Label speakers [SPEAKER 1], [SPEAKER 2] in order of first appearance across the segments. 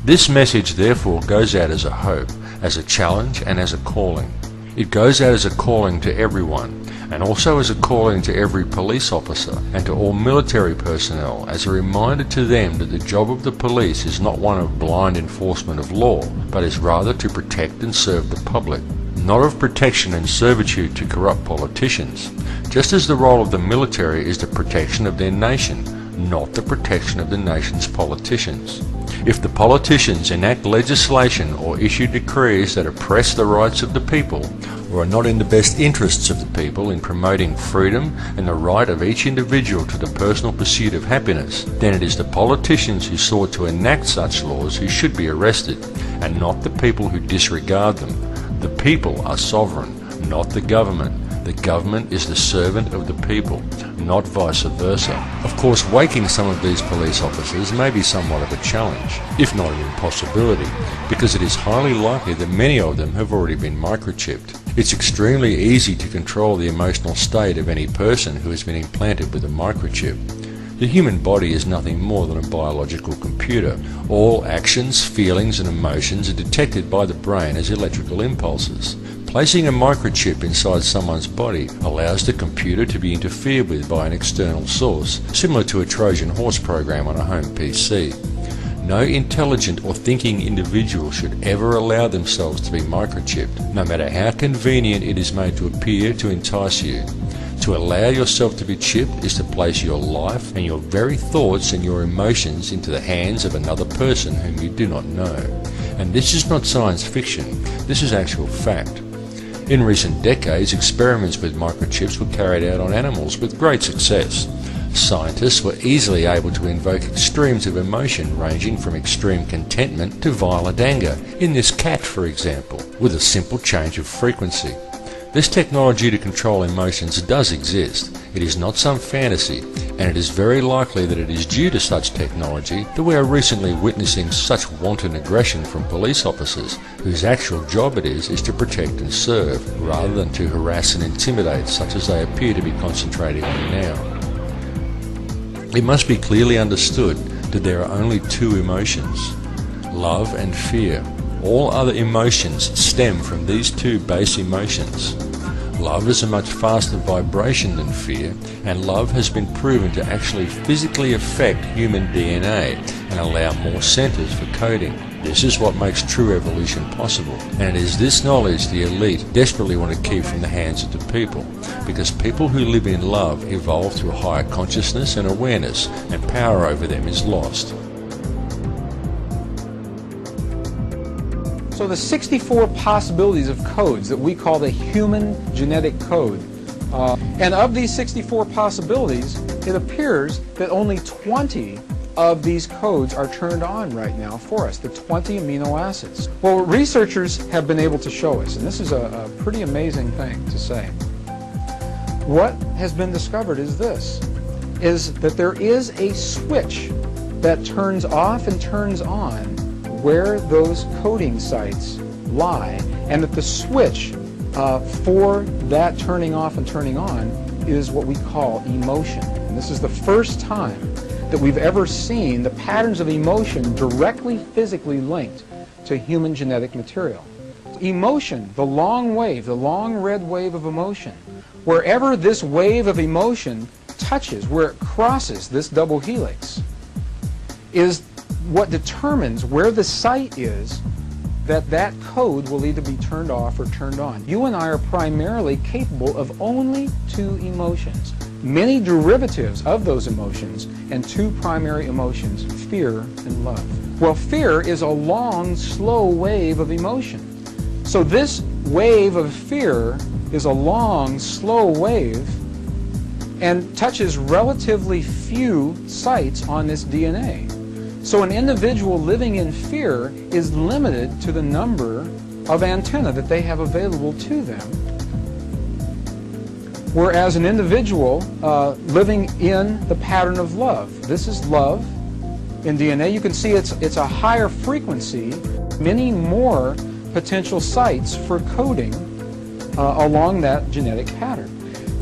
[SPEAKER 1] This message therefore goes out as a hope, as a challenge and as a calling. It goes out as a calling to everyone, and also as a calling to every police officer and to all military personnel, as a reminder to them that the job of the police is not one of blind enforcement of law, but is rather to protect and serve the public, not of protection and servitude to corrupt politicians, just as the role of the military is the protection of their nation, not the protection of the nation's politicians. If the politicians enact legislation or issue decrees that oppress the rights of the people, or are not in the best interests of the people in promoting freedom and the right of each individual to the personal pursuit of happiness, then it is the politicians who sought to enact such laws who should be arrested, and not the people who disregard them. The people are sovereign, not the government. The government is the servant of the people, not vice versa. Of course, waking some of these police officers may be somewhat of a challenge, if not an impossibility, because it is highly likely that many of them have already been microchipped. It's extremely easy to control the emotional state of any person who has been implanted with a microchip. The human body is nothing more than a biological computer. All actions, feelings and emotions are detected by the brain as electrical impulses. Placing a microchip inside someone's body allows the computer to be interfered with by an external source, similar to a Trojan horse program on a home PC. No intelligent or thinking individual should ever allow themselves to be microchipped, no matter how convenient it is made to appear to entice you. To allow yourself to be chipped is to place your life and your very thoughts and your emotions into the hands of another person whom you do not know. And this is not science fiction, this is actual fact. In recent decades, experiments with microchips were carried out on animals with great success. Scientists were easily able to invoke extremes of emotion ranging from extreme contentment to violent anger, in this cat for example, with a simple change of frequency. This technology to control emotions does exist. It is not some fantasy, and it is very likely that it is due to such technology that we are recently witnessing such wanton aggression from police officers, whose actual job it is to protect and serve, rather than to harass and intimidate such as they appear to be concentrating on now. It must be clearly understood that there are only two emotions, love and fear. All other emotions stem from these two base emotions. Love is a much faster vibration than fear, and love has been proven to actually physically affect human DNA and allow more centers for coding. This is what makes true evolution possible, and it is this knowledge the elite desperately want to keep from the hands of the people, because people who live in love evolve to a higher consciousness and awareness, and power over them is lost.
[SPEAKER 2] So the 64 possibilities of codes that we call the human genetic code, and of these 64 possibilities, it appears that only 20 of these codes are turned on right now for us, the 20 amino acids. Well, what researchers have been able to show us, and this is a pretty amazing thing to say, what has been discovered is this, is that there is a switch that turns off and turns on where those coding sites lie, and that the switch for that turning off and turning on is what we call emotion. And this is the first time that we've ever seen the patterns of emotion directly physically linked to human genetic material. Emotion, the long wave, the long red wave of emotion, wherever this wave of emotion touches, where it crosses this double helix, is what determines where the site is that that code will either be turned off or turned on. You and I are primarily capable of only two emotions, many derivatives of those emotions, and two primary emotions, fear and love. Well, fear is a long, slow wave of emotion. So this wave of fear is a long, slow wave and touches relatively few sites on this DNA. So an individual living in fear is limited to the number of antennae that they have available to them. Whereas an individual living in the pattern of love, this is love in DNA, you can see it's a higher frequency, many more potential sites for coding along that genetic pattern.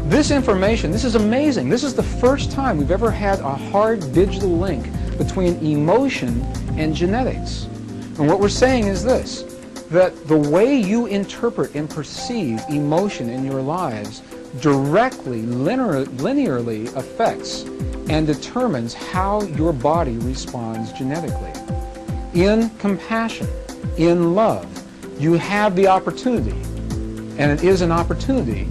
[SPEAKER 2] This information, this is amazing. This is the first time we've ever had a hard digital link between emotion and genetics. And what we're saying is this, that the way you interpret and perceive emotion in your lives directly, linearly affects and determines how your body responds genetically. In compassion, in love, you have the opportunity, and it is an opportunity,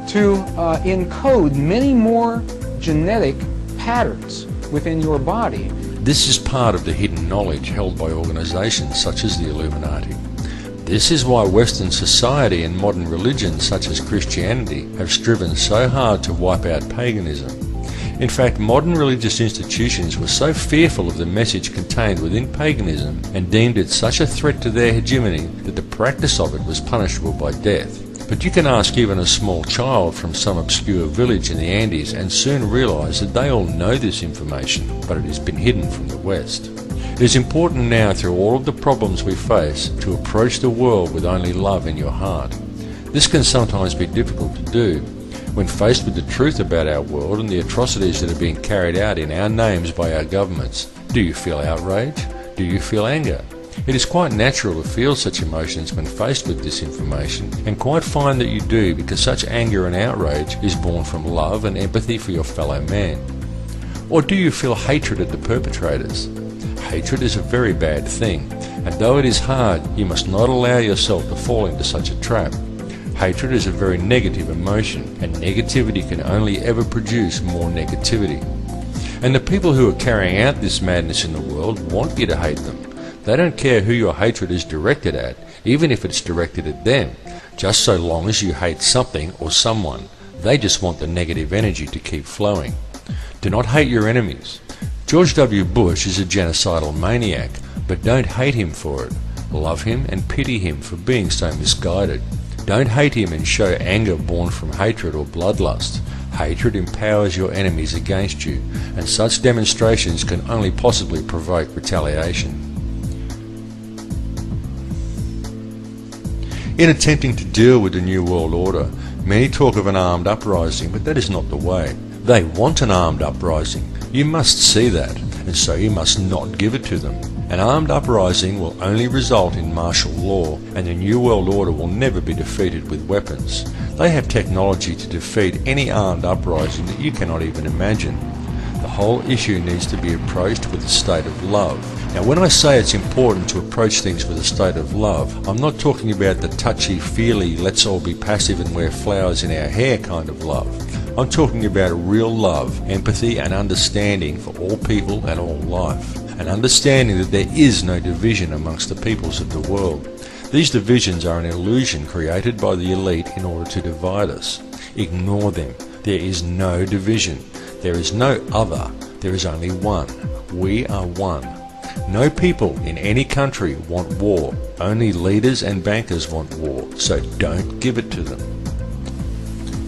[SPEAKER 2] to encode many more genetic patterns within your body.
[SPEAKER 1] This is part of the hidden knowledge held by organizations such as the Illuminati. This is why Western society and modern religions such as Christianity have striven so hard to wipe out paganism. In fact, modern religious institutions were so fearful of the message contained within paganism and deemed it such a threat to their hegemony that the practice of it was punishable by death. But you can ask even a small child from some obscure village in the Andes and soon realize that they all know this information, but it has been hidden from the West. It is important now, through all of the problems we face, to approach the world with only love in your heart. This can sometimes be difficult to do. When faced with the truth about our world and the atrocities that are being carried out in our names by our governments, do you feel outrage? Do you feel anger? It is quite natural to feel such emotions when faced with this information, and quite fine that you do, because such anger and outrage is born from love and empathy for your fellow man. Or do you feel hatred at the perpetrators? Hatred is a very bad thing, and though it is hard, you must not allow yourself to fall into such a trap. Hatred is a very negative emotion, and negativity can only ever produce more negativity. And the people who are carrying out this madness in the world want you to hate them. They don't care who your hatred is directed at, even if it's directed at them, just so long as you hate something or someone. They just want the negative energy to keep flowing. Do not hate your enemies. George W. Bush is a genocidal maniac, but don't hate him for it. Love him and pity him for being so misguided. Don't hate him and show anger born from hatred or bloodlust. Hatred empowers your enemies against you, and such demonstrations can only possibly provoke retaliation. In attempting to deal with the New World Order, many talk of an armed uprising, but that is not the way. They want an armed uprising. You must see that, and so you must not give it to them. An armed uprising will only result in martial law, and the New World Order will never be defeated with weapons. They have technology to defeat any armed uprising that you cannot even imagine. The whole issue needs to be approached with a state of love. Now, when I say it's important to approach things with a state of love, I'm not talking about the touchy-feely, let's all be passive and wear flowers in our hair kind of love. I'm talking about real love, empathy and understanding for all people and all life. An understanding that there is no division amongst the peoples of the world. These divisions are an illusion created by the elite in order to divide us. Ignore them. There is no division. There is no other. There is only one. We are one. No people in any country want war. Only leaders and bankers want war, so don't give it to them.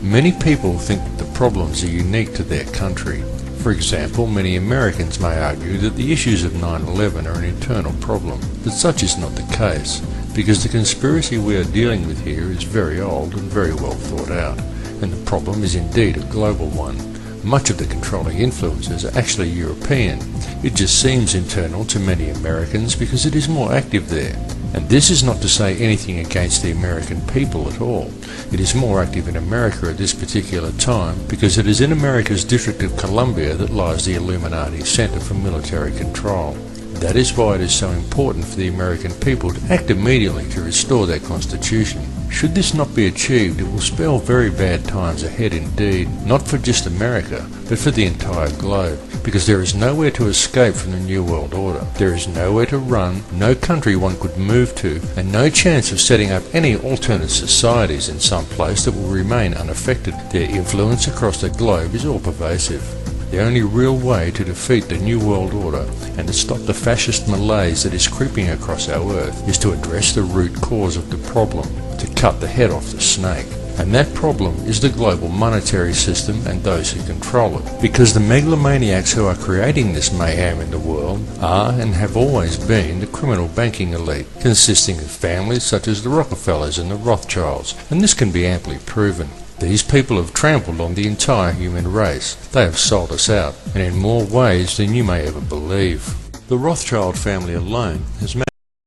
[SPEAKER 1] Many people think that the problems are unique to their country. For example, many Americans may argue that the issues of 9/11 are an internal problem, but such is not the case, because the conspiracy we are dealing with here is very old and very well thought out, and the problem is indeed a global one. Much of the controlling influences are actually European. It just seems internal to many Americans because it is more active there. And this is not to say anything against the American people at all. It is more active in America at this particular time because it is in America's District of Columbia that lies the Illuminati Center for Military Control. That is why it is so important for the American people to act immediately to restore their constitution. Should this not be achieved, it will spell very bad times ahead indeed, not for just America, but for the entire globe, because there is nowhere to escape from the New World Order. There is nowhere to run, no country one could move to, and no chance of setting up any alternate societies in some place that will remain unaffected. Their influence across the globe is all pervasive. The only real way to defeat the New World Order and to stop the fascist malaise that is creeping across our earth is to address the root cause of the problem, to cut the head off the snake. And that problem is the global monetary system and those who control it. Because the megalomaniacs who are creating this mayhem in the world are and have always been the criminal banking elite, consisting of families such as the Rockefellers and the Rothschilds, and this can be amply proven. These people have trampled on the entire human race. They have sold us out, and in more ways than you may ever believe. The Rothschild family alone has